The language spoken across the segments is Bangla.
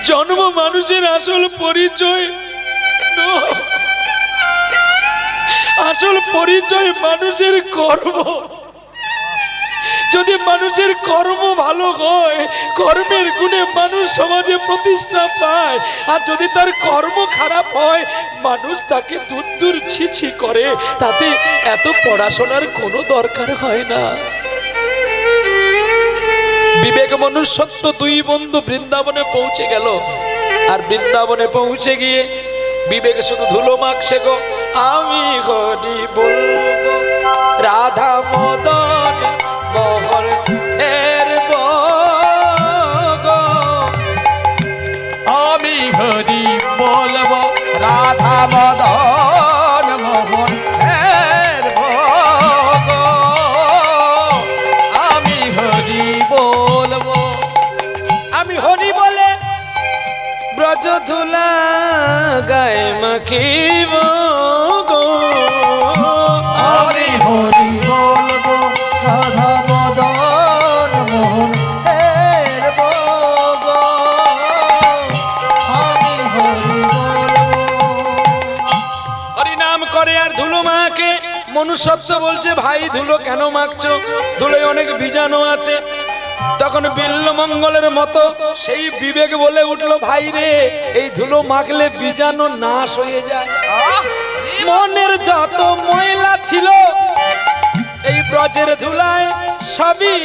জন্ম মানুষের আসল পরিচয় নয়। আসল পরিচয় মানুষের কর্ম। যদি মানুষের কর্ম ভালো হয়, কর্মের গুণে মানুষ সমাজে প্রতিষ্ঠা পায়। আর যদি তার কর্ম খারাপ হয়, মানুষ তাকে দূর দূর ছিছি করে। তাতে এত পড়াশোনার কোনো দরকার হয় না। বিবেক মনুষ্যত্ব দুই বন্ধু বৃন্দাবনে পৌঁছে গেল। আর বৃন্দাবনে পৌঁছে গিয়ে বিবেক শুধু ধুলো মাখছে গো। আমি হরি বলবো রাধা মদন মোহন এর বগো। আমি হরি বলবো রাধা মদন মোহন এর বগো। আমি হরি বলবো। আমি হরি বলে ব্রজ ধুলা গায়ে মাখিব গো। আমি হরি বলবো রাধা মদন মোহন এর বগো। আমি হরি বলবো। হরিনাম করে আর ধুলো মাকে। মনুষ্যত্ব বলছে ভাই ধুলো কেন মাখছো? ধুলোয় অনেক বীজাণু আছে। তখন বিল্লমঙ্গলের মতো সেই বিবেক বলে উঠলো, ভাই রে, এই ধুলো মাখলে বীজাণু নাশ হয়ে যায়। মনের যত ময়লা ছিল এই ব্রজের ধুলায় সবই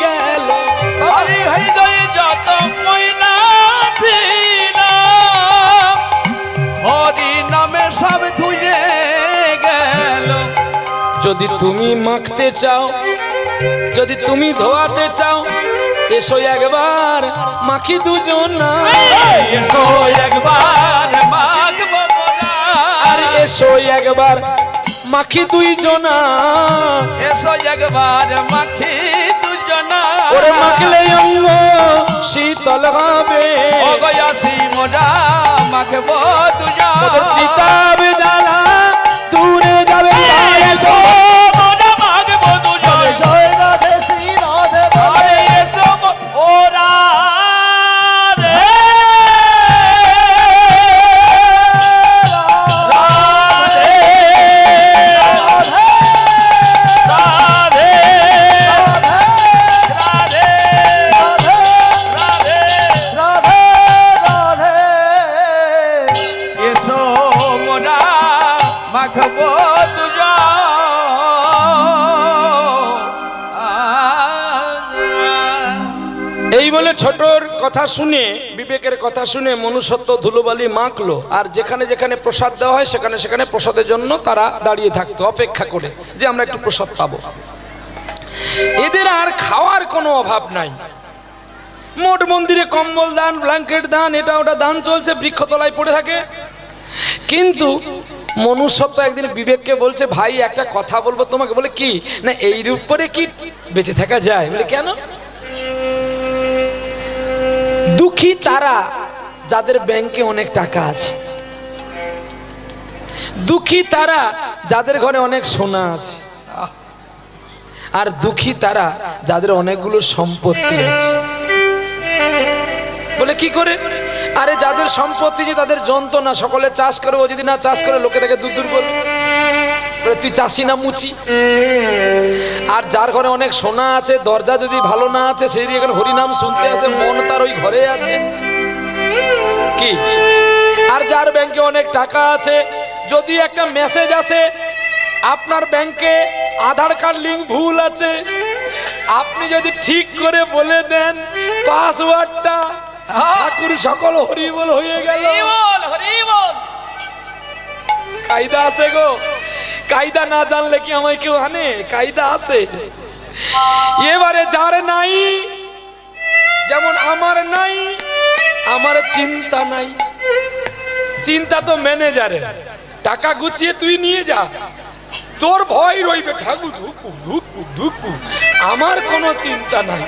গেল। হরি হৃদয়ে যত ময়লা ছিল হরি নামে সব ধুয়ে গেল। যদি তুমি মাখতে চাও, যদি তুমি ধোয়াতে চাও, এসো একবার মাখি দুজনা। এসো একবার মাখবো না। আর এসো একবার মাখি দুইজনা। এসো একবার মাখি দুজনা। ওরে মাখলে অঙ্গ শীতল হবে। অগয়াসি মোরা মাখবো দুজনা। ওদের কিতাব জ্বালা দূরে যাবে। এসো মোরা মাখবো দুজনা। জয় রাধে শ্রী রাধে রাধে। এসো ওরা রে রাধে রাধে রাধে রাধে রাধে রাধে। এসো মোরা মাখবো দুজনা। এই বলে ছোটর কথা শুনে, বিবেকের কথা শুনে মনুষ্যত্ব ধুলোবালি মাখলো। আর যেখানে যেখানে প্রসাদ দেওয়া হয় সেখানে সেখানে প্রসাদের জন্য তারা দাঁড়িয়ে থাকতো অপেক্ষা করে যে আমরা একটু প্রসাদ পাবো। এদের আর খাওয়ার কোনো অভাব নাই। মোট মন্দিরে কম্বল দান, ব্ল্যাঙ্কেট দান, এটা ওটা দান চলছে, বৃক্ষতলায় পড়ে থাকে। কিন্তু মনুষ্যত্ব একদিন বিবেককে বলছে, ভাই একটা কথা বলবো তোমাকে। বলে কি? না এই রূপ করে কি বেঁচে থাকা যায়? বলে কেন? দুঃখী তারা যাদের ব্যাংকে অনেক টাকা আছে, দুঃখী তারা যাদের ঘরে অনেক সোনা আছে, আর দুঃখী তারা যাদের অনেকগুলো সম্পত্তি আছে। বলে কি করে? আরে যাদের সম্পত্তি যে তাদের যন্ত্রণা, সকলে চাষ করে, ও যদি না চাষ করে লোকে তাকে দূর দূর করবে। বলে তুই চাষি না মুচি? আর যার ঘরে অনেক সোনা আছে, দরজা যদি ভালো না আছে, সেই দিয়ে এখানে হরিনাম শুনতে আসে, মন তার ওই ঘরে আছে কি? আর যার ব্যাংকে অনেক টাকা আছে, যদি একটা মেসেজ আসে আপনার ব্যাংকে আধার কার্ড লিঙ্ক ভুল আছে, আপনি যদি ঠিক করে বলে দেন পাসওয়ার্ডটা, ঠাকুর সকল হরিবল হয়ে গেল। কায়দা আছে গো। কায়দা না জানলে কি আমায় কেউ আনে? কায়দা আছে। এবারে যার নাই, যেমন আমার নাই, আমার চিন্তা নাই। চিন্তা তো ম্যানেজারের। টাকা গুছিয়ে তুই নিয়ে যা, তোর ভয় রইবে ঠাকুর ধুকু ধুকু ধুকু। আমার কোনো চিন্তা নাই।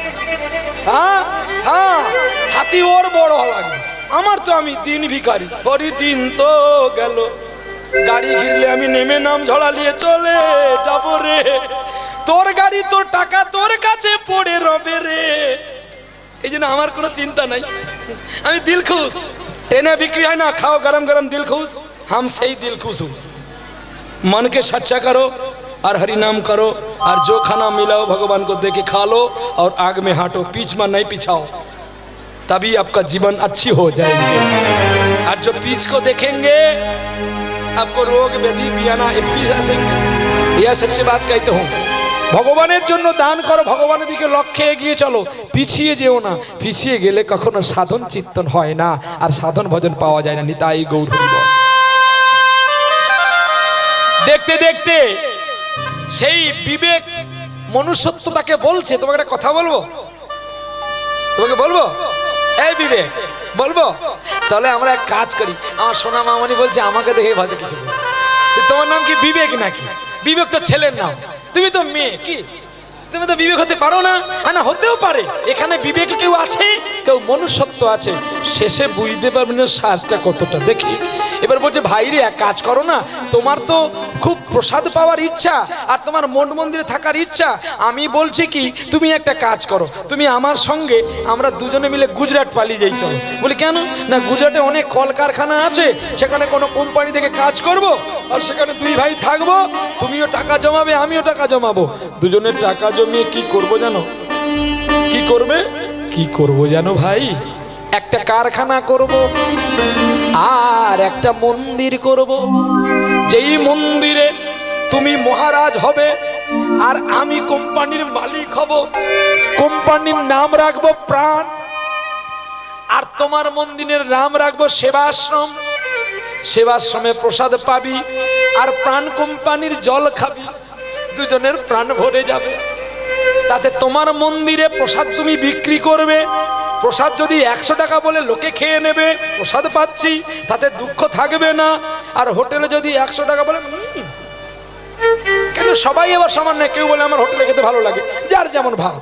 হ্যাঁ হ্যাঁ, ছাতি ওর বড় লাগে, আমার তো আমি দিন ভিখারি। পরি দিন তো গেল, গাড়ি ঘিরলে আমি নেমে নাম ঝোলা নিয়ে চলে যাব রে। তোর গাড়ি, তোর টাকা তোর কাছে পড়ে রবে রে। এই জন্য আমার কোনো চিন্তা নাই। আমি দিল খুশ ट्रेने बिक्री है ना, खाओ गरम गरम दिल खुश। हम सही दिल खुश हूँ। मन के सच्चा करो और हरि नाम करो, और जो खाना मिलाओ भगवान को दे के खा लो, और आग में हाटो, बीच में नहीं पिछाओ, तभी आपका जीवन अच्छी हो जाएगी। और जो बीच को देखेंगे आपको रोग व्याधि बियाना इतनी आसेंगे। यह सच्ची बात कहते हूँ। ভগবানের জন্য দান করো, ভগবানের দিকে লক্ষ্যে এগিয়ে চলো, পিছিয়ে যেও না। পিছিয়ে গেলে কখনো সাধন চিন্তন হয় না, আর সাধন ভজন পাওয়া যায় না। নিতাই গৌর হরি বল। দেখতে দেখতে সেই বিবেক মনুষ্যত্ব তাকে বলছে, তোমাকে একটা কথা বলবো, তোমাকে বলবো, এই বিবেক বলবো। তাহলে আমরা এক কাজ করি, আমার সোনা মামনি বলছে আমাকে দেখে হয়তো কিছু বলবে। তোমার নাম কি বিবেক নাকি? বিবেক তো ছেলের নাম, তুমি তো মেয়ে, কি তুমি তো বিবেক হতে পারো না? না, হতেও পারে। এখানে বিবেক কেউ আছে, কেউ মনুষ্যত্ব আছে। শেষে বুঝতে পারবে না সারটা কতটা। দেখি এবার বলছে, ভাই রে এক কাজ করো না, তোমার তো খুব প্রসাদ পাওয়ার ইচ্ছা আর তোমার মঠ মন্দিরে থাকার ইচ্ছা। আমি বলছি কি, তুমি একটা কাজ করো, তুমি আমার সঙ্গে আমরা দুজনে মিলে গুজরাট পালিয়ে যাই। চলো। বলি কেন? না, গুজরাটে অনেক কলকারখানা আছে, সেখানে কোনো কোম্পানি থেকে কাজ করব, আর সেখানে দুই ভাই থাকবো, তুমিও টাকা জমাবে আমিও টাকা জমাবো। দুজনের টাকা জমিয়ে কি করব জানো? কি করবে? কি করব জানো ভাই? একটা কারখানা করব আর একটা মন্দির করব। যেই মন্দিরে তুমি মহারাজ হবে আর আমি কোম্পানির মালিক হব। কোম্পানির নাম রাখবো প্রাণ, আর তোমার মন্দিরের নাম রাখবো সেবাশ্রম। সেবাশ্রমে প্রসাদ পাবি আর প্রাণ কোম্পানির জল খাবি, দুজনের প্রাণ ভরে যাবে। তাতে তোমার মন্দিরে প্রসাদ তুমি বিক্রি করবে, প্রসাদ যদি 100 টাকা বলে লোকে খেয়ে নেবে, প্রসাদ পাচ্ছি, তাতে দুঃখ থাকবে না। আর হোটেলে যদি 100 টাকা বলে, কিন্তু সবাই এবার সমান নয়, কেউ বলে আমার হোটেলে খেতে ভালো লাগে, যার যেমন ভাব।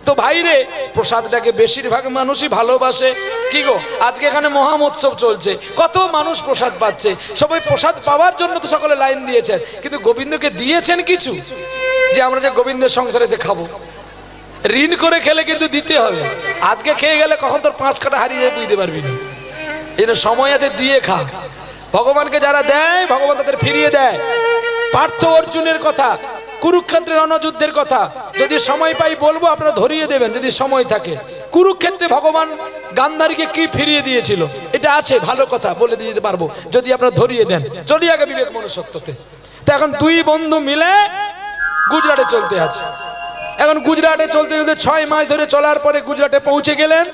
তো ভাইরে, প্রসাদটাকে বেশিরভাগ মানুষই ভালোবাসে। কি গো, আজকে এখানে মহামোৎসব চলছে, কত মানুষ প্রসাদ পাচ্ছে। সবাই প্রসাদ পাওয়ার জন্য তো সকলে লাইন দিয়েছেন, কিন্তু গোবিন্দকে দিয়েছেন কিছু, যে আমরা যে গোবিন্দের সংসারে এসে খাবো। ঋণ করে খেলে কিন্তু দিতে হবে। আজকে খেয়ে গেলে কখন তোর 5 কাটা হারিয়ে যায় বুঝতে পারবি না। এই সময় আছে, দিয়ে খা। ভগবানকে যারা দেয় ভগবান তাদের ফিরিয়ে দেয়। পার্থ অর্জুনের কথা, কুরুক্ষেত্রের রণযুদ্ধের কথা যদি সময় পাই বলবো, আপনারা ধরিয়ে দেবেন যদি সময় থাকে। কুরুক্ষেত্রে ভগবান গান্ধারীকে কি ফিরিয়ে দিয়েছিল, এটা আছে, ভালো কথা বলে দিয়ে দিতে পারবো যদি আপনারা ধরিয়ে দেন। চলি আগে বিবেক মনুষ্যত্বতে। তো এখন দুই বন্ধু মিলে গুজরাটে চলতে আছে। এখন গুজরাটে চলতে চলতে 6 মাস ধরে চলার পরে গুজরাটে পৌঁছে গেলেন।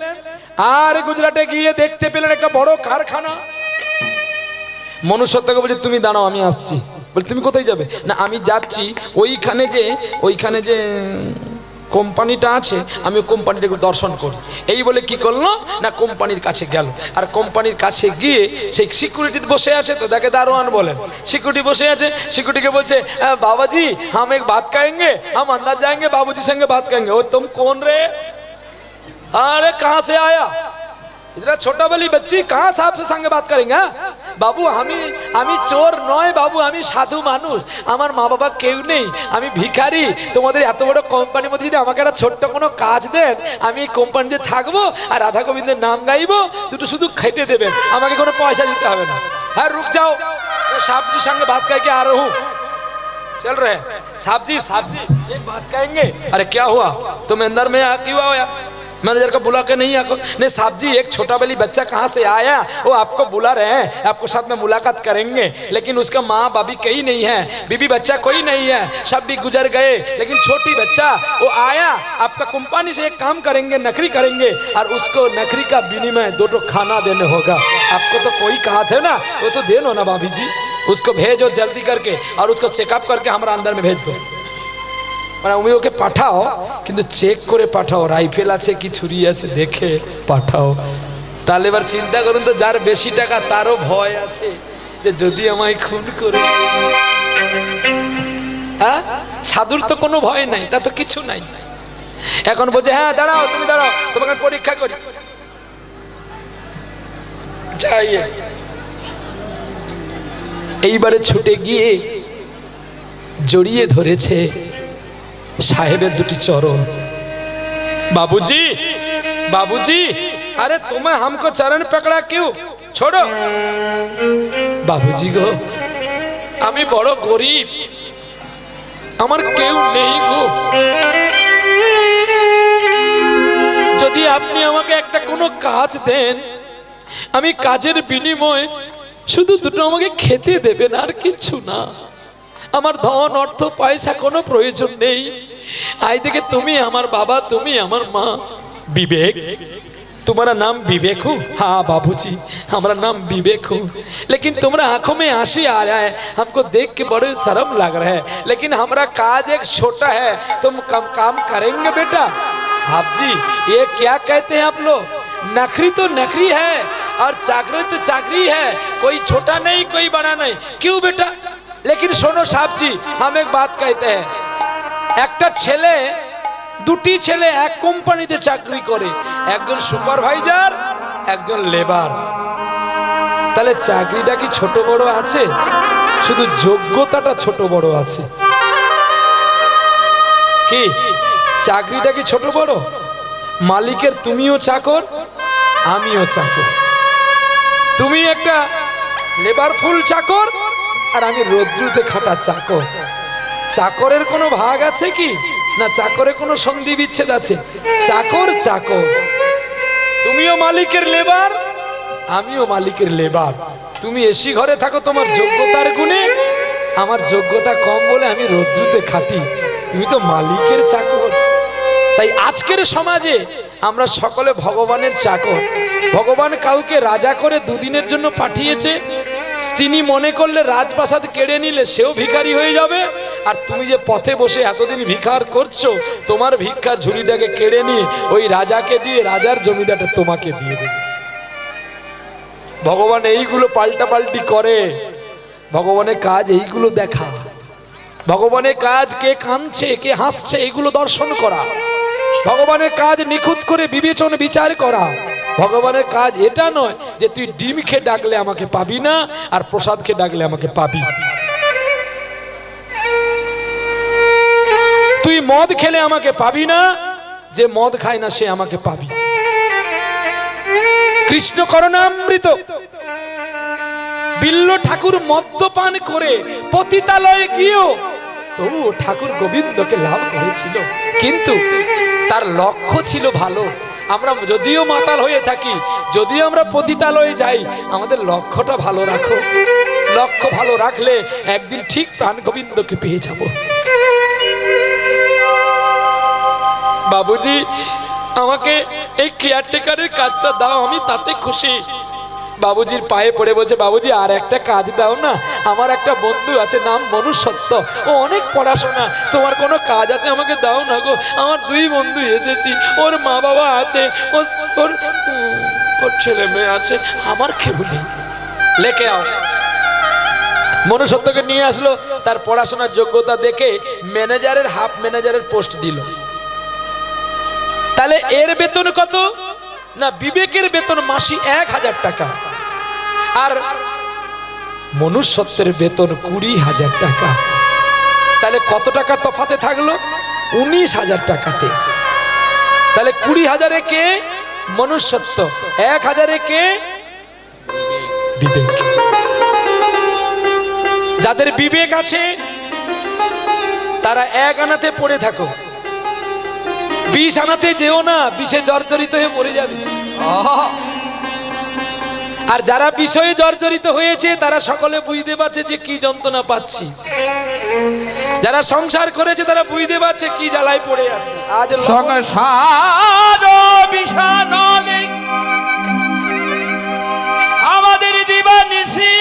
আর গুজরাটে গিয়ে দেখতে পেলেন একটা বড় কারখানা। মনুষ্যত্বকে বলছে, তুমি দাঁড়াও আমি আসছি। বলে তুমি কোথায় যাবে? না, আমি যাচ্ছি ওইখানে যে কোম্পানিটা আছে, আমি কোম্পানিটাকে দর্শন করি। এই বলে কি করলো না, কোম্পানির কাছে গেল। আর কোম্পানির কাছে গিয়ে সেই সিকিউরিটি বসে আছে, তো তাকে দারোয়ান বলেন। সিকিউরিটি বসে আছে, সিকিউরিটিকে বলছে, বাবাজি हम एक बात कहेंगे, हम अंदर जाएंगे, बाबूजी संगे बात करेंगे। और तुम कौन रे? अरे कहाँ से आया? इतना छोटा वाली बच्ची कहाँ साहब से संगे बात करेंगे? बाबू আমি চোর নয় বাবু, আমি সাধু মানুষ, আমার মা বাবা কেউ নেই, আমি ভিখারি। তোমাদের এত বড় কোম্পানির মধ্যে যদি আমাকে একটা ছোট্ট কোনো কাজ দেন, আমি এই কোম্পানিতে থাকবো আর রাধা গোবিন্দের নাম গাইবো, দুটো শুধু খেতে দেবেন, আমাকে কোনো পয়সা দিতে হবে না। হ্যাঁ रुक जाओ, साहब जी संगे बात करके आ रहा हूँ। चल रहे साहब जी एक बात कहेंगे। अरे क्या हुआ, तुम अंदर में क्यों आया? मैनेजर को बुला के नहीं आको? नहीं साहब जी, एक छोटा वाली बच्चा कहाँ से आया, वो आपको बुला रहे हैं, आपको साथ में मुलाकात करेंगे, लेकिन उसका माँ बाबी कहीं नहीं है, बीबी बच्चा कोई नहीं है, सब भी गुजर गए, लेकिन छोटी बच्चा वो आया, आपका कंपनी से एक काम करेंगे, नौकरी करेंगे, और उसको नौकरी का विनिमय 2 खाना देने होगा। आपको तो कोई कहा था ना, वो तो दे दो ना भाभी जी, उसको भेजो जल्दी करके, और उसको चेकअप करके हमारा अंदर में भेज दो। মানে ওকে পাঠাও, কিন্তু চেক করে পাঠাও, রাইফেল আছে কি ছুরি আছে দেখে পাঠাও। তাহলে এবার চিন্তা করুন তো, যার বেশি টাকা তারও ভয় আছে যে যদি আমায় খুন করে। হ্যাঁ, সাধুর তো কোনো ভয় নাই, তা তো কিছু নাই। এখন বলছে, হ্যাঁ দাঁড়াও, তুমি দাঁড়াও, তোমাকে পরীক্ষা করি। যাইয়ে এইবারে ছুটে গিয়ে জড়িয়ে ধরেছে সাহেবের 2টি চরণ। বাবুজি বাবুজি अरे तुम्हें हमको चरण पकड़ा क्यों? छोड़ो। बाबूजी गो আমি বড় গরিব, আমার কেউ নেই গো। যদি আপনি আমাকে একটা কোনো কাজ দেন, আমি কাজের বিনিময়ে শুধু দুটো আমাকে খেতে দেবেন, আর কিছু না। আমার ধন অর্থ পয়সা কোনো প্রয়োজন নেই। আজ থেকে তুমি আমার বাবা, তুমি আমার মা। विवेक, तुम्हारा नाम विवेक हो? हाँ बाबूजी हमारा नाम विवेक हो। लेकिन तुम्हारा आंखों में आंसू आ रहा है, हमको देख के बड़े शर्म लग रहा है। लेकिन हमारा काज एक छोटा है, तुम कम काम करेंगे बेटा? साहब जी ये क्या कहते हैं आप लोग? नखरी तो नखरी है और चाकरी तो चाकरी है, कोई छोटा नहीं कोई बड़ा नहीं। क्यों बेटा? लेकिन सुनो साहब जी, हम एक बात कहते हैं, একটা ছেলে দুটি ছেলে এক কোম্পানিতে চাকরি করে, একজন সুপারভাইজার একজন লেবার। তাহলে চাকরিটা কি ছোট বড় আছে? শুধু যোগ্যতাটা ছোট বড় আছে। কি চাকরিটা কি ছোট বড়? মালিকের তুমিও চাকর আমিও চাকর, তুমি একটা লেবার ফুল চাকর আর আমি রোদ্রুতে খাটা চাকর। চাকরের কোনো ভাগ আছে কি না? চাকরে কোনো সন্ধি বিচ্ছেদ আছে? চাকর চাকর, তুমিও মালিকের লেবার আমিও মালিকের লেবার। তুমি এসি ঘরে থাকো তোমার যোগ্যতার গুণে, আমার যোগ্যতা কম বলে আমি রোদ্রুতে খাটি, তুমি তো মালিকের চাকর। তাই আজকের সমাজে আমরা সকলে ভগবানের চাকর। ভগবান কাউকে রাজা করে দুদিনের জন্য পাঠিয়েছে, তিনি মনে করলে রাজপ্রাসাদ কেড়ে নিলে সেও ভিখারি হয়ে যাবে, আর তুমি যে পথে বসে এতদিন ভিখার করছো, তোমার ভিক্ষার ঝুড়িটাকে কেড়ে নিয়ে ওই রাজাকে দিয়ে রাজার জমিদারটা তোমাকে দিয়ে দেবে। ভগবান এইগুলো পাল্টা পাল্টি করে। ভগবানের কাজ এইগুলো দেখা, ভগবানের কাজ কে কাঁদছে কে হাসছে এগুলো দর্শন করা, ভগবানের কাজ নিখুঁত করে বিবেচন বিচার করা। ভগবানের কাজ এটা নয় যে তুই ডিম খেয়ে ডাকলে আমাকে পাবি না আর প্রসাদ খেয়ে ডাকলে আমাকে পাবি, তুই মদ খেলে আমাকে পাবি না, যে মদ খায় না সে আমাকে পাবি। কৃষ্ণ করুণামৃত বিল্ল ঠাকুর মদ্যপান করে পতিতালয়ে গিয়েও তবু ঠাকুর গোবিন্দকে লাভ করেছিল, কিন্তু তার লক্ষ্য ছিল ভালো। আমরা যদিও মাতাল হয়ে থাকি, যদিও আমরা পতিতালয়ে যাই, আমাদের লক্ষ্যটা ভালো রাখো। লক্ষ্য ভালো রাখলে একদিন ঠিক প্রাণ গোবিন্দকে পেয়ে যাব। বাবুজি আমাকে এই কেয়ারটেকারের কাজটা দাও, আমি তাতে খুশি। বাবুজির পায়ে পড়ে বলছে, বাবুজি আর একটা কাজ দাও না, আমার একটা বন্ধু আছে নাম মনুষ্যত্ব, ও অনেক পড়াশোনা, তোমার কোনো কাজ আছে আমাকে দাও না গো। আমার দুই বন্ধু এসেছি, ওর মা বাবা আছে, ওর ছেলে মেয়ে আছে, আমার কেউ নেই, লেখে আও। মনুষ্যত্বকে নিয়ে আসলো, তার পড়াশোনার যোগ্যতা দেখে ম্যানেজারের হাফ ম্যানেজারের পোস্ট দিল। তাহলে এর বেতন কত না? বিবেকের বেতন মাসি 1000 টাকা, আর মনুষ্যত্বের বেতন 20,000 টাকা। তাহলে কত টাকা তফাতে থাকলো? 19,000 টাকাতে। তাহলে 20,000-এ কে মনুষ্যত্ব, 1,000-এ কে বিবেক। যাদের বিবেক আছে তারা 1 আনাতে পড়ে থাকো, 20 আনাতে যেও না, 20-এ জর্জরিত হয়ে মরে যাবে। আর যারা বিষয়ে জর্জরিত হয়েছে তারা সকলে বুঝতে পারছে যে কি যন্ত্রণা পাচ্ছি। যারা সংসার করেছে তারা বুঝতে পারছে কি জ্বালায় পড়ে আছে। আজ সংসার বিষাদলে আমাদের দিবানিশি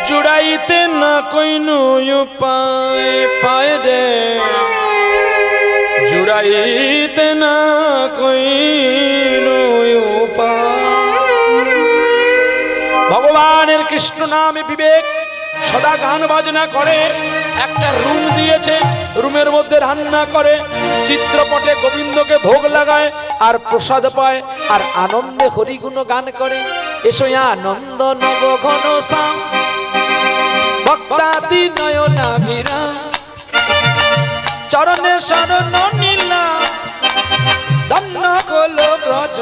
জুড়াইতে না কইনো উপায় পায় রে, জুড়াইতে না কইনো উপায়। ভগবানের কৃষ্ণ নামে বিবেক সদা গান বাজনা করে। একটা রুম দিয়েছে, রুমের মধ্যে রান্না করে, চিত্রপটে গোবিন্দকে ভোগ লাগায় আর প্রসাদ পায়, আর আনন্দে হরিগুণ গান করে। এসো আনন্দ নব ঘন শ্যাম ভক্তাদি নয়নাভিরাম, চরণে শরণ নিলাম ধন্য গোল ব্রজ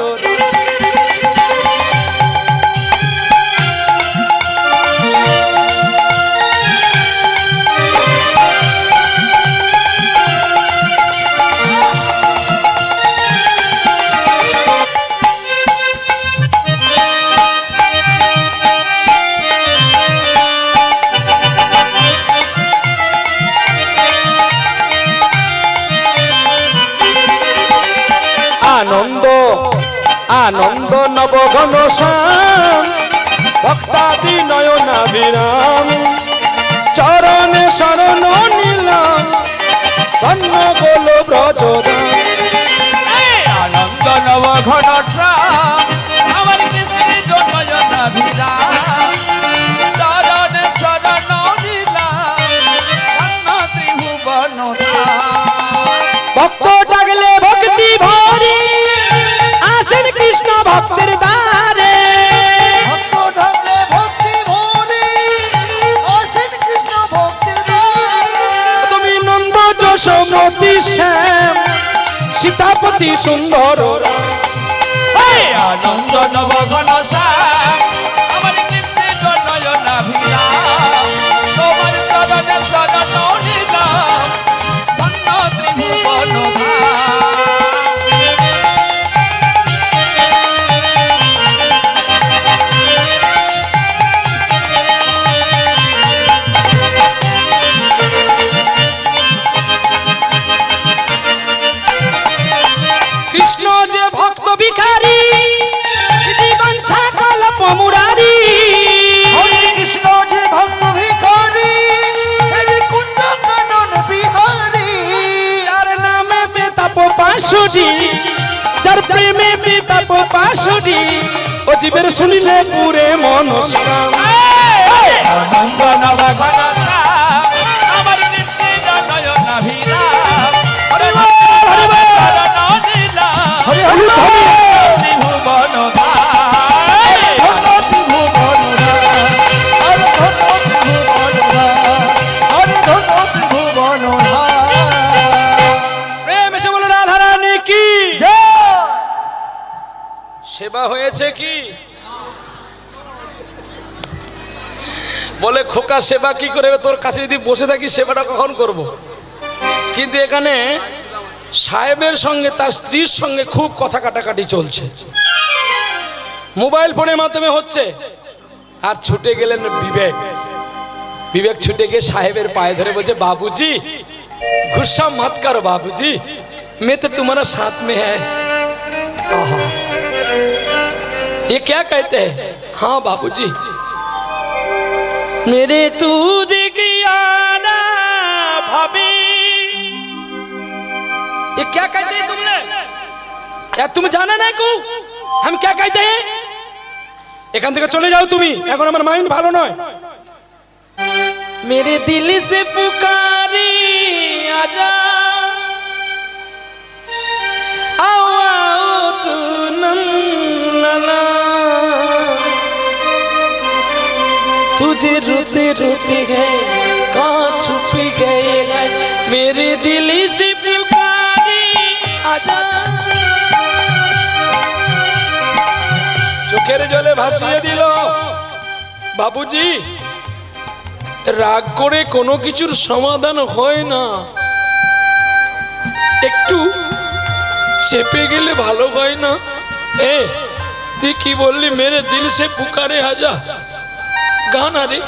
আনন্দ আনন্দ নবঘন শ্যাম ভক্তাদি নয়নাভিরাম চরণে শরণ নিলাম ধন্য গোল ব্রজধাম। আনন্দ নব ঘন শ্যাম আমার কৃষ্ণ নয়নাভিরাম চরণে শরণ নিলাম ধন্য ত্রিভুবন ভক্ত ডাকলে ভক্তি ভরি আসেন কৃষ্ণ ভক্তের দ্বারে ভক্ত ঢাকলে ভক্তি ভরি আসেন কৃষ্ণ ভক্তের দ্বারে। তুমি নন্দ যশোমতি শ্যাম সীতাপতি সুন্দর রাম। আনন্দ নব ঘন শ্যাম আমার কৃষ্ণ নয়নাভিরাম তোমার চরণে শরণ নিলাম ধন্য ত্রিভুবন কৃষ্ণ যে ভক্ত ভিখারি জীবন ছাগল পমুরারি হরে কৃষ্ণ যে ভক্ত ভিখারি হরে কুঞ্জ কানন বিহারী। যার নামে তে তপ পাশুরি যার প্রেমে তে তপ পাশুরি ও জীবের শুনিলে পুরে মনস্কাম। আনন্দ নব ঘন শ্যাম আমার কৃষ্ণ নয়নাভিরাম হরি বল, হরি বল। শরণ নিলাম হরে হরে হরে ত্রিভুবন ধন্য ত্রিভুবন ধাম। হরে ধন্য ত্রিভুবন ধাম। হরে ধন্য ত্রিভুবন ধাম। প্রেম এসে বলো রাধা রানী কি জয়। সেবা হয়েছে কি বলে খোকা সেবা কি করে তোর কাছে যদি বসে থাকি সেবাটা কখন করব। কিন্তু এখানে সাহেবের সঙ্গে তার স্ত্রীর সঙ্গে খুব কথা কাটাকাটি চলছে, মোবাইল ফোনের মাধ্যমে হচ্ছে। আর ছুটে গেলেন বিবেক। বিবেক ছুটে গিয়ে সাহেবের পায়ে ধরে বলছে बाबूजी गुस्सा मत करो बाबूजी मैं तो तुम्हारा साथ में है। आहा, ये क्या कहते हैं? हाँ बाबूजी मेरे तुझे कियाना भाभी। ये क्या कहते हैं तुमने? या तुम जाना ना को हम क्या कहते हैं? এখান থেকে চলে যাও তুমি, এখন আমার মাইন্ড ভালো নয়। मेरे दिल से पुकारी आजा आओ आओ तू नन्ना तुझे रोते रोते गए कहाँ छुप गए हैं मेरे दिल से पुकारी आजा। চোখের জলে ভাসিয়ে দিল। বাবুজি রাগ করে কোনো কিছুর সমাধান হয় না, একটু চেপে গেলে ভালো হয় না। এ তুই কি বললি? মেরে দিল সে পুকারে আজা গানা রে।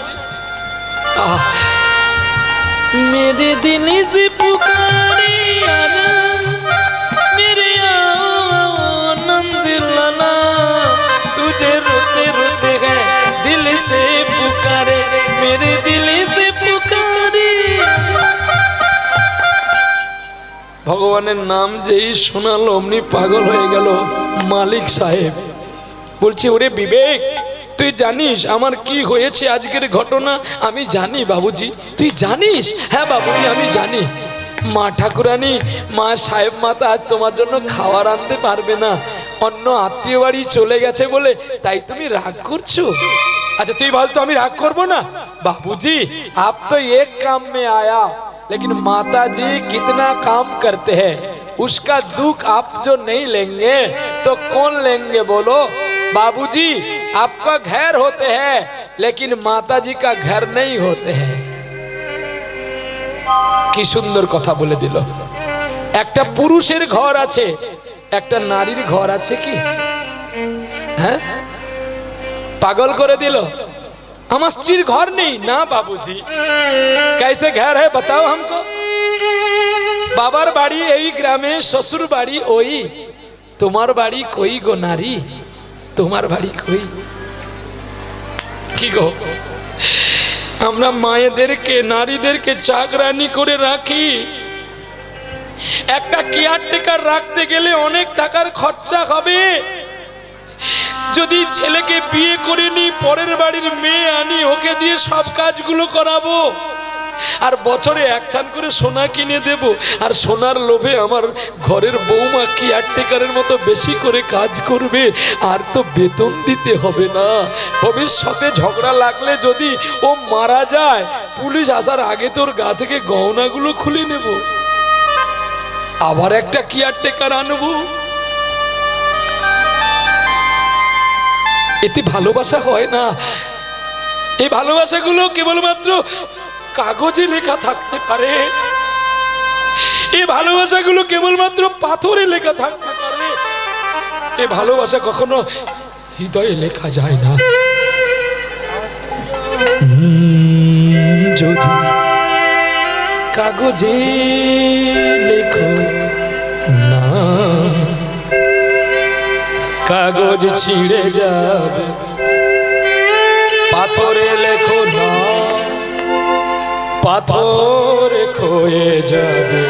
मेरे दिल से पुकारे आजा मेरे आनंद लाना तुझे रोते रोते गए दिल से पुकारे मेरे दिल से पुकारे। ভগবানের নাম যেই শোনালো অমনি পাগল হয়ে গেল মালিক সাহেব। বলছি ওরে বিবেক তুই জানিস আমার কি হয়েছে আজকের ঘটনা? আমি জানি বাবুজি। তুই জানিস? হ্যাঁ বাবুজি আমি জানি। মা ঠাকুরানী মা সাহেব মাতা আজ তোমার জন্য খাবার আনতে পারবে না, অন্য আত্মীয় বাড়ি চলে গেছে বলে, তাই তুমি রাগ করছো। अच्छा तू बोल तो हम राग करबो ना। बाबूजी आप तो एक काम में आया लेकिन माता जी कितना काम करते हैं, उसका दुख आप जो नहीं लेंगे तो कौन लेंगे बोलो। बाबूजी आपका घर होते हैं लेकिन माता जी का घर नहीं होते हैं। কি সুন্দর কথা বলে দিল। একটা পুরুষের ঘর আছে, একটা নারীর ঘর আছে কি? হ্যাঁ, পাগল করে দিল। আমার স্ত্রীর ঘর নেই না বাবুজি। कैसे घर है बताओ हमको। বাবার বাড়ি এই গ্রামে, শ্বশুর বাড়ি ওই। তোমার বাড়ি কই গো নারী, তোমার বাড়ি কই? কি গো, আমরা মায়েদেরকে নারীদেরকে চাকরানি করে রাখি। একটা কেয়ারটেকার রাখতে গেলে অনেক টাকার খরচা হবে। যদি ছেলেকে বিয়ে করে নি, পরের বাড়ির মেয়ে আনি, ওকে দিয়ে সব কাজগুলো করাবো, আর বছরে একখান করে সোনা কিনে দেব, আর সোনার লোভে আমার ঘরের বৌমা কেয়ারটেকারের মতো বেশি করে কাজ করবে, আর তো বেতন দিতে হবে না। ভবিষ্যতে ঝগড়া লাগলে যদি ও মারা যায়, পুলিশ আসার আগে তোর গা থেকে গহনাগুলো খুলে নেব, আবার একটা কেয়ারটেকার আনবো। এতে ভালোবাসা হয় না। এই ভালোবাসাগুলো কেবলমাত্র কাগজে লেখা থাকতে পারে। এই ভালোবাসাগুলো কেবলমাত্র পাথরে লেখা থাকতে পারে। এই ভালোবাসা কখনো হৃদয়ে লেখা যায় না। যদি কাগজে লেখো না, কাগজ ছিঁড়ে যাবে। পাথরে লেখো না, পাথর ক্ষয়ে যাবে।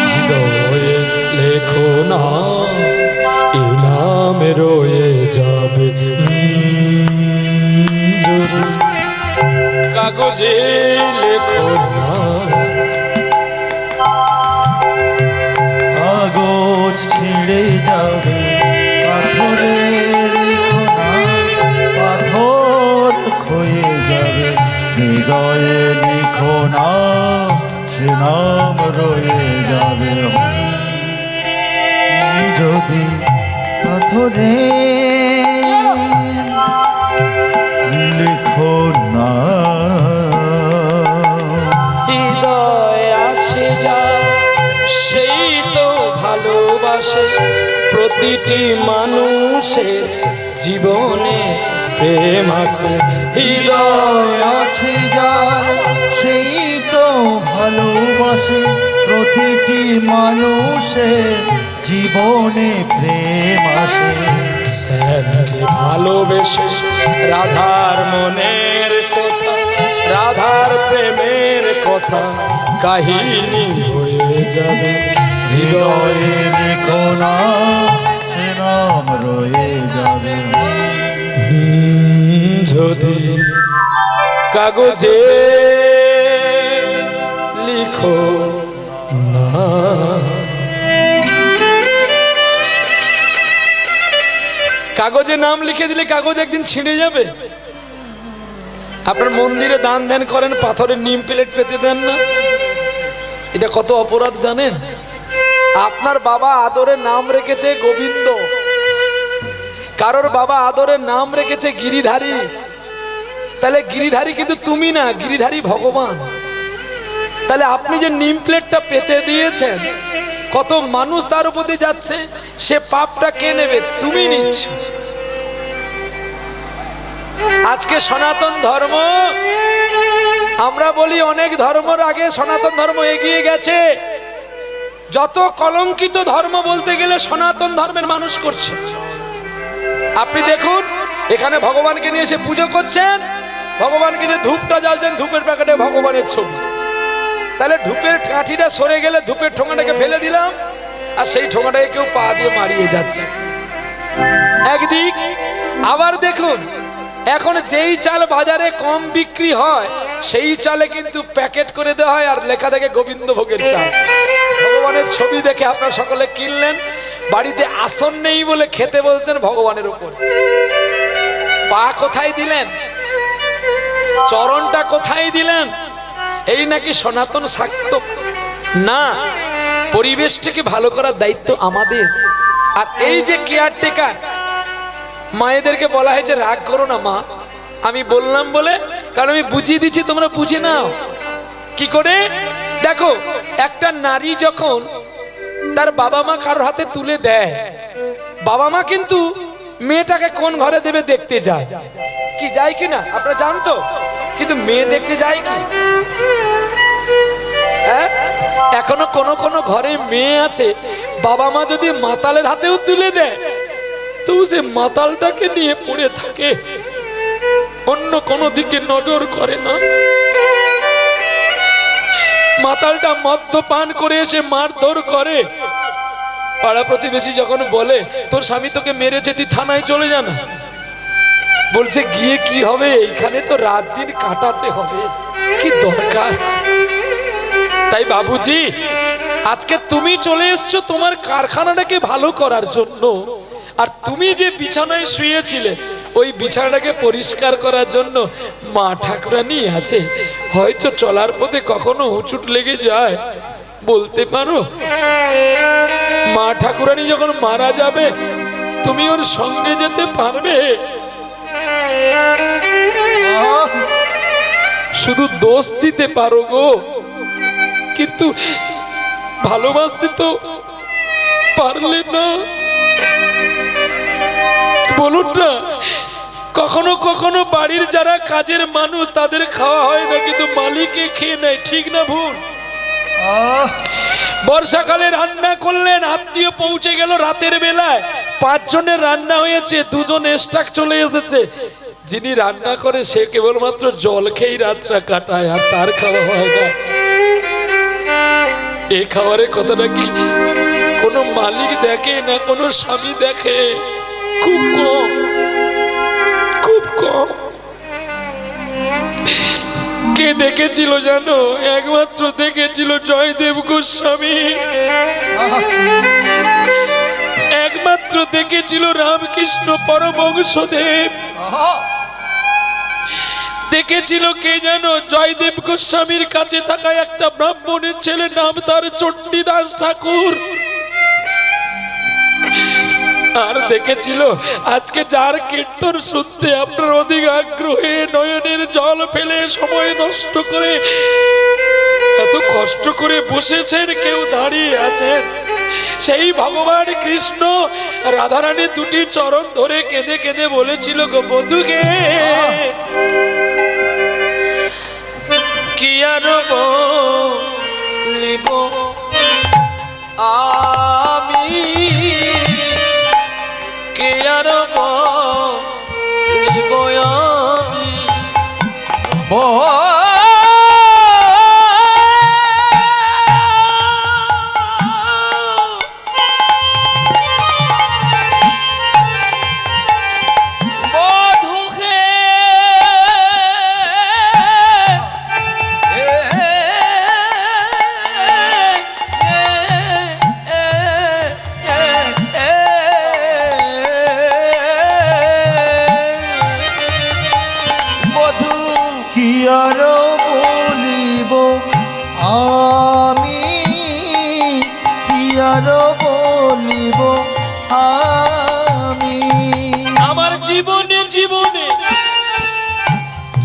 হৃদয়ে লেখো না, এ নাম রয়ে যাবে। যদি কাগজে লেখো না, কাগজ ছিঁড়ে যাবে, পাথরে লেখো না, পাথর ক্ষয়ে যাবে। হৃদয়ে লিখো না, সে নাম রয়ে যাবে। যদি পাথরে লিখো না, হৃদয় আছে যা সেই তো ভালোবাসে। প্রতিটি মানুষের জীবনে প্রেম আছে। হৃদয় আছে যার সেই তো ভালোবাসে। প্রতিটি মানুষের জীবনে প্রেম আসে। শ্যামকে ভালোবেসে রাধার মনের কথা, রাধার প্রেমের কথা কাহিনী হয়ে যাবে। হৃদয়ে লিখো না, সে নাম রয়ে যাবে। যদি কাগজে লিখো না, কাগজে নাম লিখে দিলে কাগজ একদিন ছিঁড়ে যাবে। আপনার মন্দিরে দান ধ্যান করেন, পাথরের নিম প্লেট পেতে দেন না, এটা কত অপরাধ জানেন? আপনার বাবা আদরে নাম রেখেছে গোবিন্দ, কারোর বাবা আদরে নাম রেখেছে গিরিধারী। তাহলে গিরিধারী কিন্তু তুমি না, গিরিধারী ভগবান। তাহলে আপনি যে নিম প্লেটটা পেতে দিয়েছেন, কত মানুষ তার উপর দিয়ে যাচ্ছে, সে পাপটা কে নেবে? তুমি নিচ্ছ। আজকে সনাতন ধর্ম, আমরা বলি অনেক ধর্মের আগে সনাতন ধর্ম এগিয়ে গেছে। যত কলঙ্কিত ধর্ম বলতে গেলে সনাতন ধর্মের মানুষ করছে। আপনি দেখুন, এখানে ভগবানকে নিয়ে এসে পুজো করছেন, ভগবানকে যে ধূপটা জ্বালছেন, ধূপের প্যাকেটে ভগবানের ছবি। তাহলে ধূপের কাঠিটা সরে গেলে ধূপের ঠোঙাটাকে ফেলে দিলাম, আর সেই ঠোঙাটাকে কেউ পা দিয়ে মারিয়ে যাচ্ছে একদিক। আবার দেখুন, এখন যেই চাল বাজারে কম বিক্রি হয়, সেই চালে কিন্তু প্যাকেট করে দেওয়া হয়, আর লেখা থাকে গোবিন্দ ভোগের চাল। ভগবানের ছবি দেখে আপনারা সকলে কিনলেন, বাড়িতে আসন নেই বলে খেতে বলছেন ভগবানের উপর। পা কোথায় দিলেন? চরণটা কোথায় দিলেন? এই নাকি সনাতন শাক্ত? না, পরিবেশটাকে ভালো করার দায়িত্ব আমাদের। আর এই যে কেয়ারটেকার মায়েদেরকে বলা হয়েছে রাগ করো না মা, আমি বললাম বলে, কারণ আমি বুঝিয়ে দিচ্ছি তোমরা বুঝে নাও কি করে। দেখো একটা নারী যখন তার বাবা মা কারোর হাতে তুলে দেয়, বাবা মা কিন্তু মেয়েটাকে কোন ঘরে দেবে দেখতে যায়, কি যায় কিনা আপনারা জানতো, কিন্তু মেয়ে দেখতে যায় কি? হ্যাঁ, এখনো কোনো কোনো ঘরে মেয়ে আছে বাবা মা যদি মাতালের হাতেও তুলে দেয় তো সে মাতালটাকে নিয়ে পড়ে থাকে, অন্য কোনো দিকে নজর করে না। মাতালটা মদ্যপান করে এসে মারধর করে, পাড়া প্রতিবেশী যখন বলে তোর স্বামী তোকে মেরেছে তুই থানায় চলে যা না, বলছে গিয়ে কি হবে, এইখানে তো রাত দিন কাটাতে হবে, কি দরকার। তাই বাবুজি আজকে তুমি চলে এসছো তোমার কারখানাটাকে ভালো করার জন্য, আর তুমি যে বিছানায় শুয়েছিলে ওই বিছানাটাকে পরিষ্কার করার জন্য মা ঠাকুরানী আছে। হয়তো চলার পথে কখনো হুচুট লেগে যায়, বলতে পারো মা ঠাকুরানী যখন মারা যাবে তুমি ওর সঙ্গে যেতে পারবে? শুধু দোষ দিতে পারো গো, কিন্তু ভালোবাসতে তো পারলে না। বলুন না, কখনো কখনো বাড়ির যারা কাজের মানুষ তাদের খাওয়া হয় না, কিন্তু মালিকে খেয়ে নেয়, ঠিক না ভুল? বর্ষাকালে রান্না করলেন, আত্মীয় পৌঁছে গেল রাতের বেলায়, 5 জনের রান্না হয়েছে, 2 জন স্টাক চলে এসেছে, যিনি রান্না করে সে কেবলমাত্র জল খেয়েই রাতটা কাটায়, আর তার খাওয়া হয় না। এই খাবারের কথাটা কি কোনো মালিক দেখে না, কোনো স্বামী দেখে? খুব কম, খুব কম। কে দেখেছিল জানো? একমাত্র দেখেছিল জয়দেব গোস্বামী, একমাত্র দেখেছিল রামকৃষ্ণ পরমহংসদেব, দেখেছিল কে জানো? জয়দেব গোস্বামীর কাছে থাকা একটা ব্রাহ্মণের ছেলে, নাম তার চণ্ডীদাস ঠাকুর। আর দেখেছিল আজকে যার কীর্তন শুনতে আপনার অধিক আগ্রহে নয়নের জল ফেলে সময় নষ্ট করে এত কষ্ট করে বসেছেন, কেউ দাঁড়িয়ে আছেন, সেই ভগবান কৃষ্ণ রাধারানী 2টি চরণ ধরে কেঁদে কেঁদে বলেছিল গো বধূকে কি আর বলিব আমি, কে আর বলিব আমি। আমার জীবনে জীবনে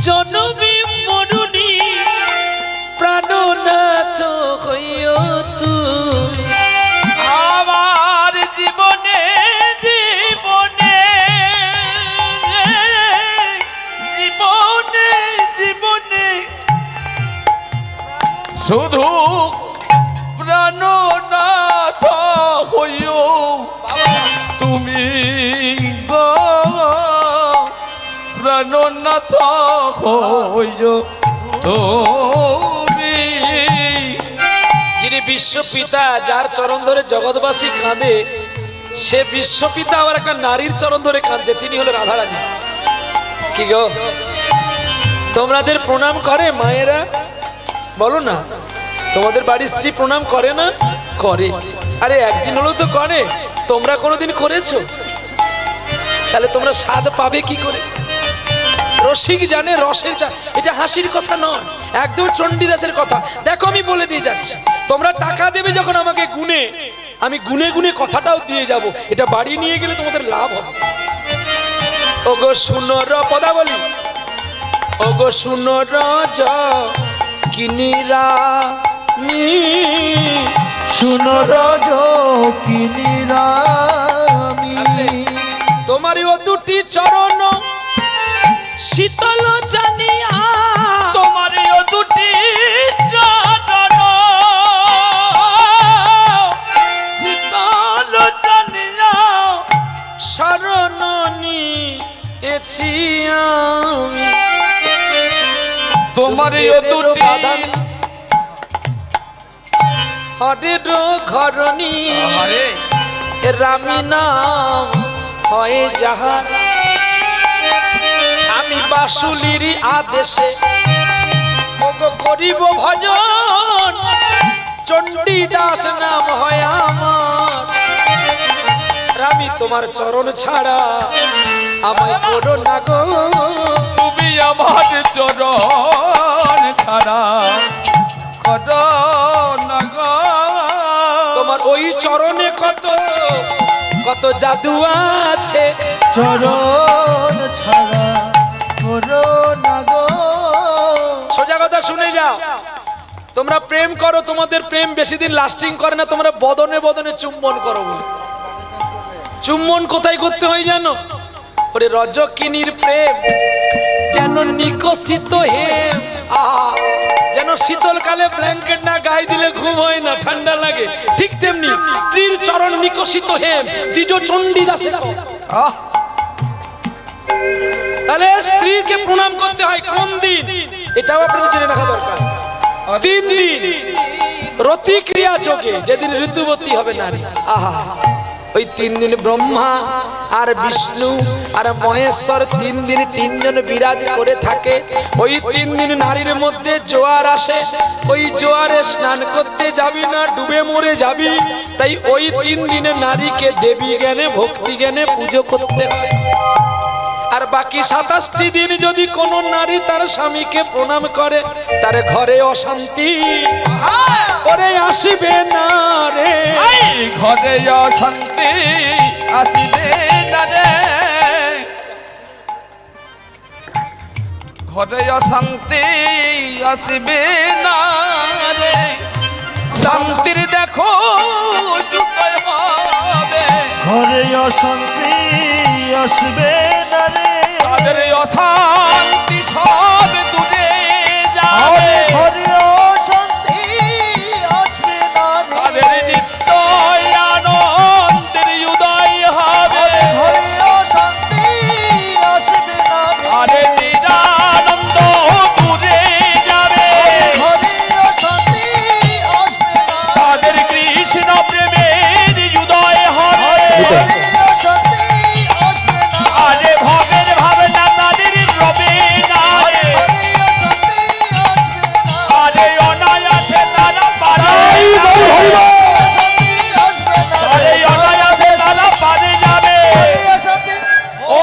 জনমে মরুনি প্রাণনাথ হইও তুমি, আমার জীবনে জীবনে জীবনে জীবনে শুধু প্রাণনাথ হইও তুমি গো, প্রাণনাথ হইও তুমি। যিনি বিশ্বপিতা, যার চরণ ধরে জগৎবাসী কাঁদে, সে বিশ্বপিতা আবার একটা নারীর চরণ ধরে কাঁদছে, তিনি হলো রাধারানী। কি গো তোমাদের প্রণাম করে মায়েরা? বলো না, তোমাদের বাড়ির স্ত্রী প্রণাম করে না? করে। আরে একদিন হলেও তো করে, তোমরা কোনোদিন করেছো? তাহলে তোমরা স্বাদ পাবে কি করে? রসিক জানে রসের এটা হাসির কথা নয়, একদম চণ্ডীদাসের কথা। দেখো আমি বলে দিয়ে যাচ্ছি, তোমরা টাকা দেবে যখন আমাকে গুনে, আমি গুনে গুনে কথাটাও দিয়ে যাব, এটা বাড়ি নিয়ে গেলে তোমাদের লাভ হবে। ওগো শুনো র পদাবলী, ওগো শুনো রজ কিনিরা মি, শুনো রজ কিনিরামি, তোমারই ও দুটি চরণ শীতল জানিয়া, তোমারই ও দুটি চরণ শীতল জানিয়া শরণ নিয়েছি আমি। তোমারই ও দুটি হরের ঘরণী রামি নাম হয় যাহা, আমি বাসুলির আদেশে ওগো করিব ভজন, চণ্ডীদাস নাম হয় আমার। রামি তোমার চরণ ছাড়া আমায় করো না গো, তুমি আমার চরণ ছাড়া করো না গো। তোমার ওই চরণে কত কত জাদু আছে, চরণ ছাড়া করো না গো। সোজা কথা শুনে যাও, তোমরা প্রেম করো, তোমাদের প্রেম বেশি দিন লাস্টিং করে না, তোমরা বদনে বদনে চুম্বন করো বলে। চুম্বন কোথায় করতে হয় জানো? ওরে রজকিনীর প্রেম যেন নিকশিত হেম, যেন শীতলকালে ব্ল্যাঙ্কেট না গায়ে দিলে ঘুম হয় না, ঠান্ডা লাগে, ঠিক তেমনি স্ত্রীর চরণ নিকশিত হেম দ্বিজ চণ্ডীদাসের। তাহলে স্ত্রীকে প্রণাম করতে হয় কোন দিন, এটাও আপনাদের জেনে রাখা দরকার। 3 দিন রতিক্রিয়া যোগে, যেদিন ঋতুবতী হবে নারী, আহা, ওই 3 দিন ব্রহ্মা আর বিষ্ণু আর মহেশ্বর 3 দিন 3 জন বিরাজ করে থাকে। ওই 3 দিন নারীর মধ্যে জোয়ার আসে, ওই জোয়ারে স্নান করতে যাবি না, ডুবে মরে যাবি। তাই ওই 3 দিনে নারীকে দেবী জ্ঞানে ভক্তি জ্ঞানে পুজো করতে হয়। আর বাকি 27টি দিন যদি কোনো নারী তার স্বামীকে প্রণাম করে, তার ঘরে অশান্তি ওরে আসিবে না রে, ঘরে অশান্তি আসিবে না রে, ঘরে অশান্তি আসিবে না রে। শান্তির দেখো উদয় হবে, ঘরে অশান্তি আসবে না রে, তাদের অশান্তি সব দূরে যাবে, ঘরে অশান্তি আসবে না রে, তাদের নিত্য আনন্দের উদয় হবে, ঘরে অশান্তি আসবে না রে, আরে নিরানন্দ দূরে যাবে, ঘরে অশান্তি আসবে না, তাদের কৃষ্ণ প্রেমের উদয় হবে, ঘরে অশান্তি আসবে না, আরে ভবের ভাবনা তাদের রবে না রে, ঘরে অশান্তি আসবে না, আরে অনায়াসে তারা পারে অশান্তি আসবে না, আরে অনায়াসে তারা পারে যাবে। ঘরে অশান্তি ও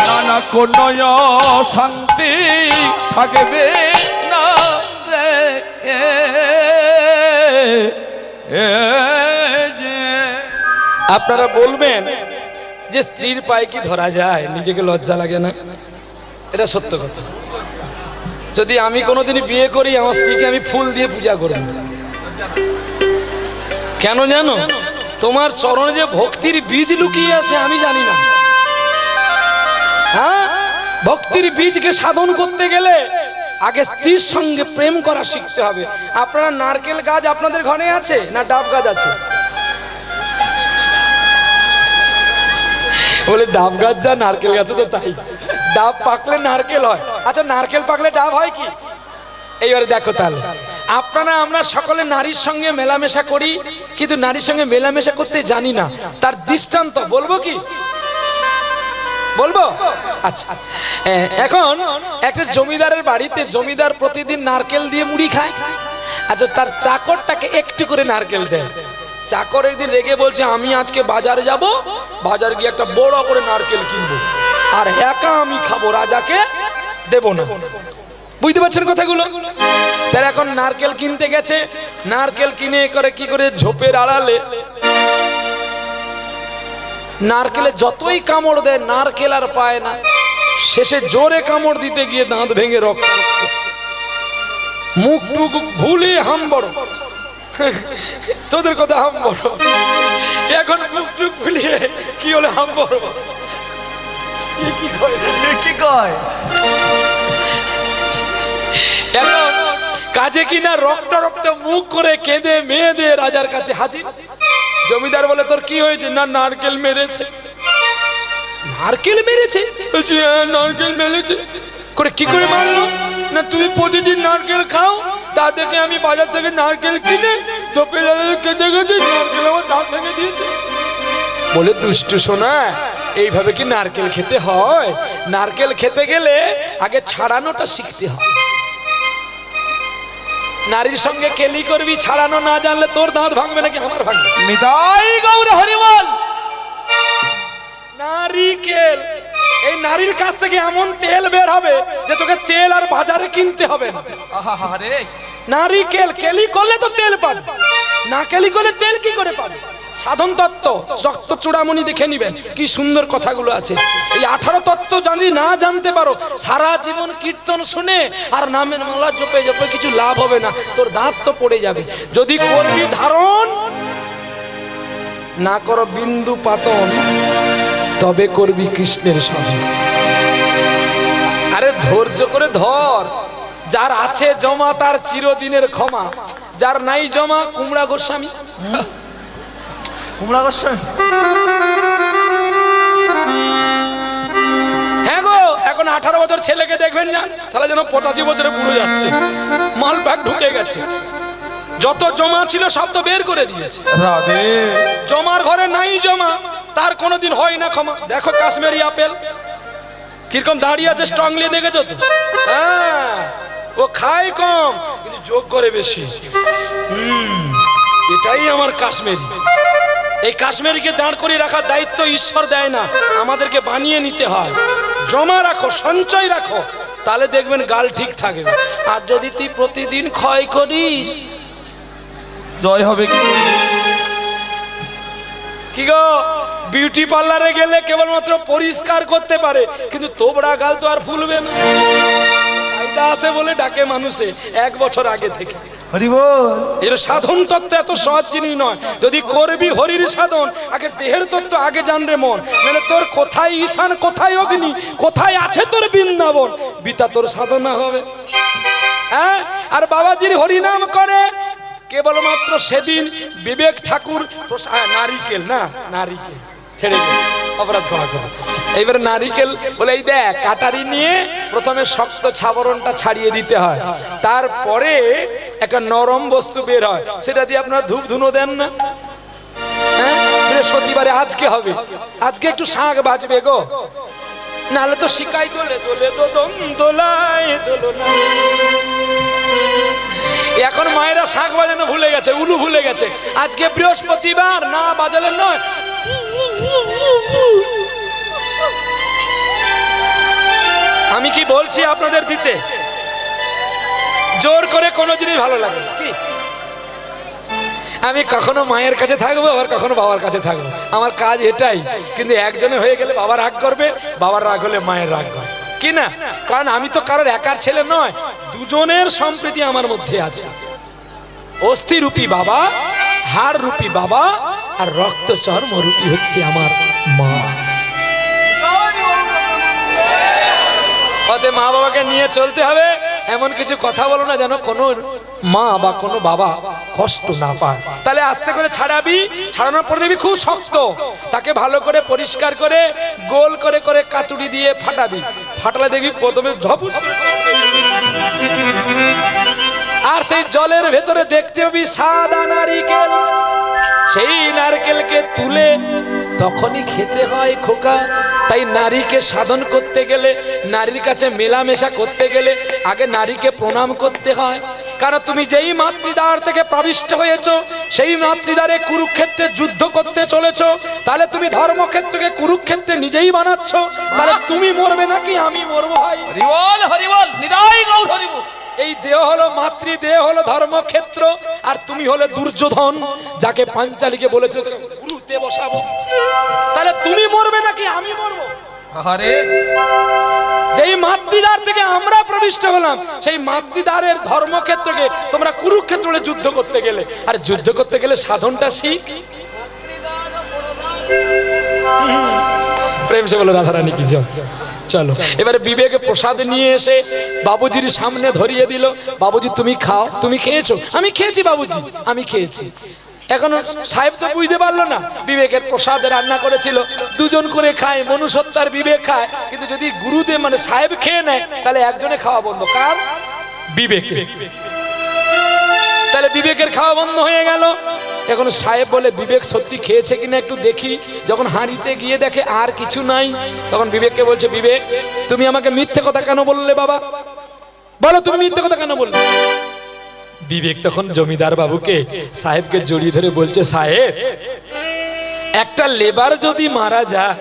নানা কোন শান্তি থাকবে না রে, যে আপনারা বলবেন যে স্ত্রীর পায়ে কি ধরা যায়, নিজেকে লজ্জা লাগে না? এটা সত্য কথা। যদি আমি কোনোদিন বিয়ে করি, আমার স্ত্রীকে আমি ফুল দিয়ে পূজা করব। কেন জানো? তোমার চরণে যে ভক্তির বীজ লুকিয়ে আছে আমি জানি না। হ্যাঁ, ভক্তির বীজকে সাধন করতে গেলে আগে স্ত্রীর সঙ্গে প্রেম করা শিখতে হবে। আপনারা নারকেল গাছ আপনাদের ঘরে আছে না ডাব গাছ আছে? বলে ডাব গাছ যা, নারকেল গাছও তো তাই। ডাব পাকলে নারকেল হয়। আচ্ছা, নারকেল পাকলে ডাব হয় কি? এইবারে দেখো তাহলে, আপনারা আমরা সকলে নারীর সঙ্গে মেলামেশা করি, কিন্তু নারীর সঙ্গে মেলামেশা করতে জানি না। তার দৃষ্টান্ত বলবো কি? বলবো? আচ্ছা, এখন একটা জমিদারের বাড়িতে জমিদার প্রতিদিন নারকেল দিয়ে মুড়ি খায়। আচ্ছা, তার চাকরটাকে একটু করে নারকেল দেয়। চাকর একদিন রেগে বলছে, আমি আজকে বাজারে যাব, বাজার গিয়ে একটা বড় করে নারকেল কিনবো, আর একা আমি খাবো, রাজাকে দেব না। বুঝতে পারছেন কথাগুলো? তার এখন নারকেল কিনতে গেছে, নারকেল কিনে করে কি করে ঝোপের আড়ালে নারকেলে যতই কামড় দেয় নারকেল আর পায় না। শেষে জোরে কামড় দিতে গিয়ে দাঁত ভেঙে রক্ত, মুখ টুক ভুলে হাম বড়, তোদের কথা হাম বড়, এখন মুখ টুক ভুলিয়ে কি হলে হাম বড়, কি কয় কি কয়? এখন কাজে কিনা রক্ত রক্ত মুখ করে কেঁদে মেয়েদের রাজার কাছে হাজির। জমিদার বলে, তোর কি হয়েছে? না, নারকেল মেরেছে। নারকেল মেরেছে? নারকেল মেরেছে। করে কি করে মারলো? না, তুমি প্রতিদিন নারকেল খাও, তা থেকে আমি বাজার থেকে নারকেল কিনে কেটে গেছি, নারকেল আমার দাঁত ভেঙে দিয়েছে। বলে, দুষ্টু সোনা, এইভাবে কি নারকেল খেতে হয়? নারকেল খেতে গেলে আগে ছাড়ানোটা শিখতে হয়। নারীর সঙ্গে কেলি করবি, ছাড়ানো না জানলে তোর দাঁত ভাঙবে নাকি আমার ভাঙবে? নিতাই গৌর হরিবল। নারিকেল, এই নারীর কাছ থেকে এমন তেল বের হবে যে তোকে তেল আর বাজারে কিনতে হবে না। আহারে, নারিকেল কেলি করলে তো তেল পাবে, না কেলি করলে তেল কি করে পাবে? সাধন তত্ত্ব রক্ত চূড়ামণি দেখে নিবেন, কি সুন্দর কথাগুলো আছে। এই 18 তত্ত্ব যদি না জানতে পারো, সারা জীবন কীর্তন শুনে আর নামের মালা জপে জপে কিছু লাভ হবে না, তোর দাঁত তো পড়ে যাবে। যদি করবি ধারণ, না করো বিন্দু পাতন, তবে করবি কৃষ্ণের সাধন। আরে ধৈর্য করে ধর, যার আছে জমা তার চিরদিনের ক্ষমা, যার নাই জমা কুমড়া গোস্বামী। কুমড়া গোস্বামী? হ্যাঁ গো, এখন 18 বছর ছেলেকে দেখবেন না, সালা যেন 85 বছরে বুড়ো যাচ্ছে, মাল ব্যাগ ঢুকে গেছে, যত জমা ছিল সব তো বের করে দিয়েছে। রাধে। জমার ঘরে নাই জমা, তার কোনোদিন হয় না ক্ষমা। দেখো কাশ্মীরি আপেল কিরকম দাঁড়িয়ে আছে, স্ট্রংলি দেখেছো তো? হ্যাঁ, ও খায় কম কিন্তু যোগ করে বেশি। এটাই আমার কাশ্মীরি। এই কাশ্মীরিকে দাঁড় করিয়ে রাখার দায়িত্ব ঈশ্বর দেয় না, আমাদেরকে বানিয়ে নিতে হয়। জমা রাখো, সঞ্চয় রাখো, তাহলে দেখবেন গাল ঠিক থাকবে। আর যদি তুই প্রতিদিন ক্ষয় করিস, জয় হবে কি? কি গো, বিউটি পার্লারে গেলে কেবলমাত্র পরিষ্কার করতে পারে, কিন্তু তোবড়া গাল তো আর ফুলবে না। কায়দা আছে বলে ডাকে মানুষে 1 বছর আগে থেকে। হরিবল। এর সাধন তত্ত্ব এত সহজ জিনিস নয়। যদি করবি হরির সাধন, আগে দেহের তত্ত্ব আগে জানরে মন, মানে তোর কোথায় ঈশান, কোথায় অগ্নি, কোথায় আছে তোর বৃন্দাবন, বিতা তোর সাধনা হবে। হ্যাঁ, আর বাবাজির হরিনাম করে কেবলমাত্র সেদিন বিবেক ঠাকুর নারিকেল, না নারিকেল ছেড়ে গেছে, অপরাধ ক্ষমা করো। এইবার নারিকেল বলে, এই দেখ কাটারি নিয়ে প্রথমে শক্ত ছাবরণটা ছাড়িয়ে দিতে হয়, তারপরে একটা নরম বস্তু বের হয়, সেটা দিয়ে আপনারা ধূপ ধুনো দেন না? হ্যাঁ, বৃহস্পতিবারে আজকে হবে, আজকে একটু শাঁখ বাজবে গো, নাহলে তো শিকাই দোলে দোলে দোদন দোলায় দোলনা। এখন মায়েরা শাঁখ বাজানো ভুলে গেছে, উলু ভুলে গেছে। আজকে বৃহস্পতিবার, না বাজালে নয়। আমি কি বলছি আপনাদের দিতে? জোর করে কোনো জিনিস ভালো লাগে কি? আমি কখনো মায়ের কাছে থাকবো, আবার কখনো বাবার কাছে থাকবো, আমার কাজ এটাই। কিন্তু একজনে হয়ে গেলে বাবা রাগ করবে, বাবার রাগ হলে মায়ের রাগ করবে, কি না? কারণ আমি তো কারোর একার ছেলে নয়, দুজনের সম্প্রীতি আমার মধ্যে আছে। অস্থি রূপী বাবা, হাড় রূপী বাবা, আর রক্ত চর্ম রূপী হচ্ছে আমার মা। অতএব মা বাবাকে নিয়ে চলতে হবে। এমন কিছু কথা বলো না যেন কোনো মা বা কোনো বাবা কষ্ট না পায়। তাহলে আস্তে করে ছাড়াবি, ছাড়ানোর পর দেখবি খুব শক্ত, তাকে ভালো করে পরিষ্কার করে গোল করে করে কাতুড়ি দিয়ে ফাটাবি। ফাটালে দেখবি প্রথমে ঝপ, আর সেই জলের ভেতরে দেখতে পাবি সাদা নারকেল। সেই নারকেলকে তুলে তখনই খেতে হয় খোকা। তাই নারীকে সাধন করতে গেলে, নারীর কাছে মেলামেশা করতে গেলে আগে নারীকে প্রণাম করতে হয়। কারণ তুমি যেই মাতৃদ্বার থেকে প্রবিষ্ট হয়েছো, সেই মাতৃদ্বারে কুরুক্ষেত্রে যুদ্ধ করতে চলেছো, তাহলে তুমি ধর্মক্ষেত্রকে কুরুক্ষেত্রে নিজেই বানাচ্ছ। তাহলে তুমি মরবে নাকি আমি মরবো ভাই? হরিবল হরিবল, নিতাই গৌর হরিবল। এই দেহ হলো মাতৃদেহ, হলো ধর্মক্ষেত্র, আর তুমি হলে দুর্যোধন, যাকে পাঞ্চালীকে বলেছে গুরুতে বসাবো। তাহলে তুমি মরবে নাকি আমি মরবো? আরে যেই মাতৃদ্বার থেকে আমরা প্রবিষ্ট হলাম, সেই মাতৃদ্বারের ধর্মক্ষেত্রকে তোমরা কুরুক্ষেত্রে যুদ্ধ করতে গেলে, আর যুদ্ধ করতে গেলে সাধনটা শিখ। প্রেম সে বলো রাধারানী কি জয়। চলো এবারে বিবেকে প্রসাদ নিয়ে এসে বাবুজির সামনে ধরিয়ে দিল। বাবুজি তুমি খাও। তুমি খেয়েছো? আমি খেয়েছি বাবুজি, আমি খেয়েছি। এখন সাহেব তো বুঝতে পারলো না বিবেকের প্রসাদে রান্না করেছিল, দুজন করে খায়, মনুষ্যত্ব বিবেক খায়। কিন্তু যদি গুরুদেব মানে সাহেব খেয়ে নেয়, তাহলে একজনে খাওয়া বন্ধ। কার? বিবেকের। তাহলে বিবেকের খাওয়া বন্ধ হয়ে গেল। এখন সাহেব বলে বিবেক সত্যি খেয়েছে কিনা একটু দেখি। যখন হাঁড়িতে গিয়ে দেখে আর কিছু নাই, তখন বিবেককে বলছে, বিবেক তুমি আমাকে মিথ্যে কথা কেন বললে বাবা? বলো তুমি মিথ্যে কথা কেন বললে? বিবেক তখন জমিদার বাবুকে, সাহেবকে জড়িয়ে ধরে বলছে, সাহেব একটা লেবার যদি মারা যায়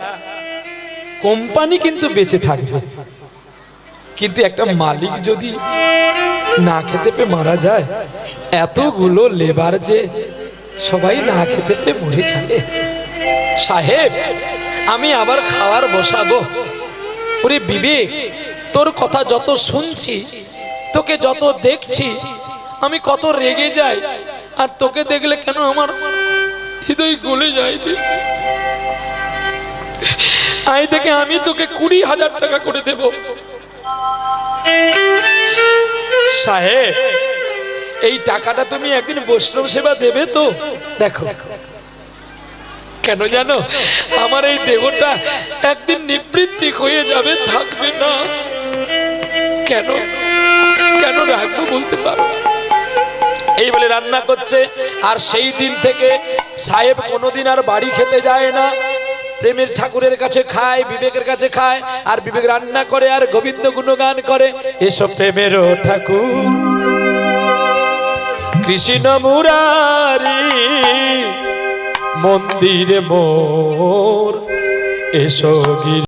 কোম্পানি কিন্তু বেঁচে থাকবে, কিন্তু একটা মালিক যদি না খেতে পেয়ে মারা যায়, এতগুলো লেবার যে সবাই না খেতে পেয়ে মরে যাবে। সাহেব আমি আবার খাওয়ার বসাবো। ওরে বিবেক, তোর কথা যত শুনছি, তোকে যত দেখছি, আমি কত রেগে যাই, আর তোকে দেখলে কেন আমার হৃদয় গলে যায়। আজ থেকে আমি তোকে 20,000 টাকা করে দেব। সাহেব এই টাকাটা তুমি একদিন বৈষ্ণব সেবা দেবে তো? দেখো কেন জানো, আমার এই দেহটা একদিন নিবৃত্তি হয়ে যাবে, থাকবে না। কেন কেন রাখবো বলতে পারো? এই বলে রান্না করছে। আর সেই দিন থেকে সাহেব কোনোদিন আর বাড়ি খেতে যায় না, প্রেমের ঠাকুরের কাছে খায়, বিবেকের কাছে খায়। আর বিবেক রান্না করে আর গোবিন্দ গুণগান করে, এসব প্রেমেরও ঠাকুর কৃষ্ণ মুরারি মন্দিরে মোর এসো গিরি।